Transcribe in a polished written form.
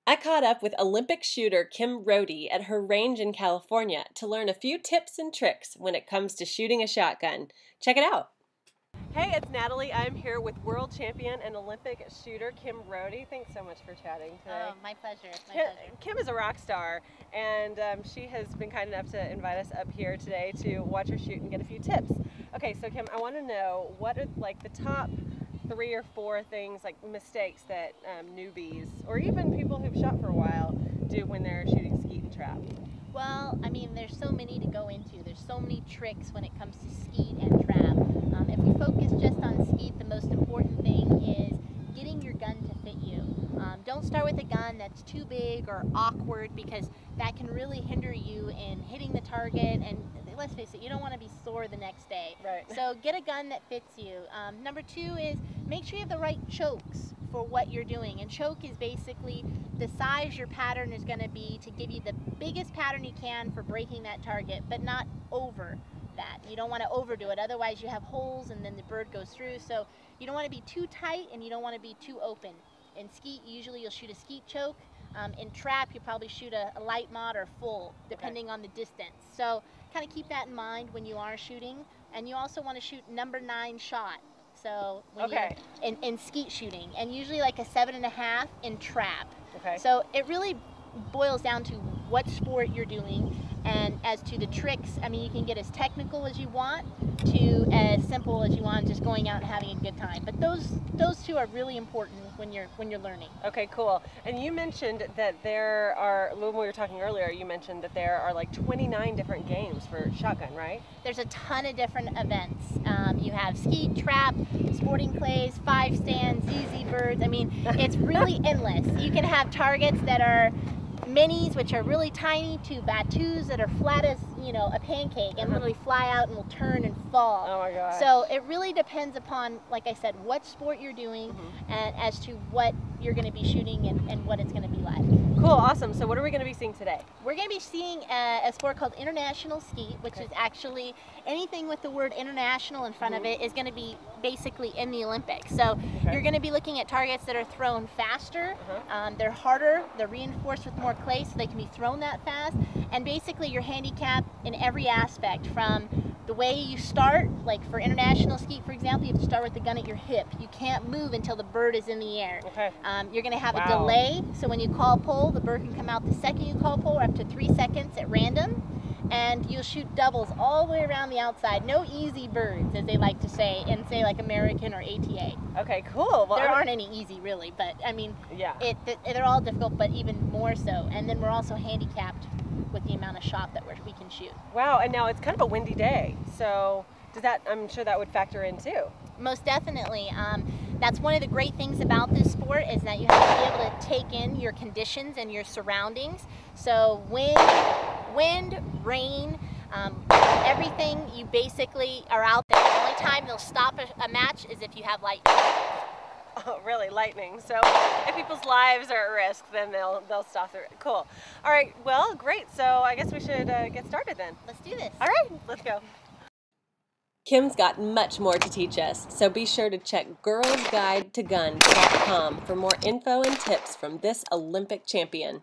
I caught up with Olympic shooter Kim Rhode at her range in California to learn a few tips and tricks when it comes to shooting a shotgun. Check it out. Hey, it's Natalie. I'm here with world champion and Olympic shooter Kim Rhode. Thanks so much for chatting today. Oh, my pleasure. It's my pleasure. Kim is a rock star, and she has been kind enough to invite us up here today to watch her shoot and get a few tips. Okay, so Kim, I want to know, what are like the top 3 or 4 things, like mistakes that newbies or even people who've shot for a while do when they're shooting skeet and trap? Well, I mean, there's so many to go into. There's so many tricks when it comes to skeet and trap. If we focus just on skeet, the most important thing is getting your gun to fit you. Don't start with a gun that's too big or awkward, because that can really hinder you in hitting the target, and let's face it, you don't want to be sore the next day. Right. So get a gun that fits you. Number 2 is make sure you have the right chokes for what you're doing. And choke is basically the size your pattern is going to be to give you the biggest pattern you can for breaking that target, but not over that. You don't want to overdo it, otherwise you have holes and then the bird goes through. So you don't want to be too tight and you don't want to be too open. In skeet, usually you'll shoot a skeet choke. In trap, you probably shoot a light mod or full, depending on the distance. So kind of keep that in mind when you are shooting. And you also want to shoot number 9 shot. So when you're in skeet shooting, and usually like a 7.5 in trap. Okay. So it really boils down to what sport you're doing, and as to the tricks, I mean, you can get as technical as you want to as simple as you want, just going out and having a good time. But those 2 are really important when you're learning. Okay, cool. And you mentioned that there are, when we were talking earlier, you mentioned that there are like 29 different games for shotgun, right? There's a ton of different events. You have skeet, trap, sporting clays, 5 stands, ZZ birds. I mean, it's really endless. You can have targets that are minis, which are really tiny, to batus that are flat as, a pancake and literally fly out and will turn and fall. Oh my gosh. So it really depends upon, like I said, what sport you're doing and as to what you're going to be shooting and what it's going to be like. Cool, awesome. So what are we going to be seeing today? We're going to be seeing a sport called international skeet, which is actually anything with the word international in front of it is going to be basically in the Olympics. So you're going to be looking at targets that are thrown faster, they're harder, they're reinforced with more clay so they can be thrown that fast, and basically you're handicapped in every aspect, from the way you start, like for international skeet, for example, you have to start with the gun at your hip. You can't move until the bird is in the air. You're going to have a delay, so when you call pull, the bird can come out the second you call pull, or up to 3 seconds at random. And you'll shoot doubles all the way around the outside. No easy birds, as they like to say, in say like American or ATA. Okay, cool. Well, there aren't any easy really, but I mean, they're all difficult, but even more so. And then we're also handicapped with the amount of shot that we can shoot. Wow, and now it's kind of a windy day, so I'm sure that would factor in too. Most definitely. That's one of the great things about this sport, is that you have to be able to take in your conditions and your surroundings. So wind, rain, everything, you basically are out there. The only time they'll stop a match is if you have lightning. Oh, really? Lightning. So if people's lives are at risk, then they'll stop the... Cool. All right, well, great. So I guess we should get started then. Let's do this. All right, let's go. Kim's got much more to teach us, so be sure to check girlsguidetogun.com for more info and tips from this Olympic champion.